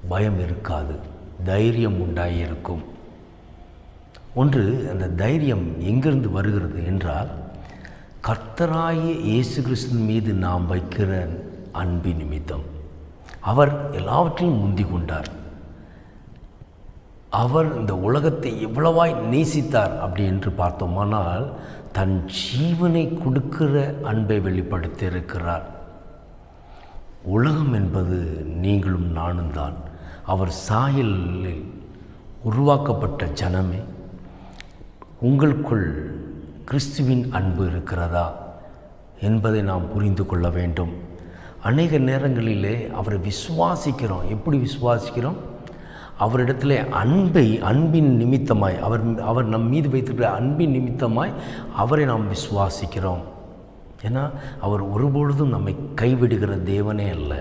பயம் இருக்காது, தைரியம் உண்டாயிருக்கும். ஒன்று, அந்த தைரியம் எங்கிருந்து வருகிறது என்றால், கர்த்தராகிய இயேசு கிறிஸ்துவின் மீது நாம் வைக்கிற அன்பின் நிமித்தம். அவர் எல்லாவற்றையும் முந்தி கொண்டார். அவர் இந்த உலகத்தை எவ்வளவாய் நேசித்தார் அப்படி என்று பார்த்தோமானால், தன் ஜீவனை கொடுக்கிற அன்பை வெளிப்படுத்தி இருக்கிறார். உலகம் என்பது நீங்களும் நானும் தான். அவர் சாயலில் உருவாக்கப்பட்ட ஜனமே, உங்களுக்குள் கிறிஸ்துவின் அன்பு இருக்கிறதா என்பதை நாம் புரிந்து கொள்ள வேண்டும். அநேக நேரங்களிலே அவரை விசுவாசிக்கிறோம். எப்படி விசுவாசிக்கிறோம்? அவரிடத்தில் அன்பின் நிமித்தமாய், அவர் நம் மீது வைத்திருக்கிற அன்பின் நிமித்தமாய் அவரை நாம் விசுவாசிக்கிறோம். ஏன்னா அவர் ஒருபொழுதும் நம்மை கைவிடுகிற தேவனே அல்ல.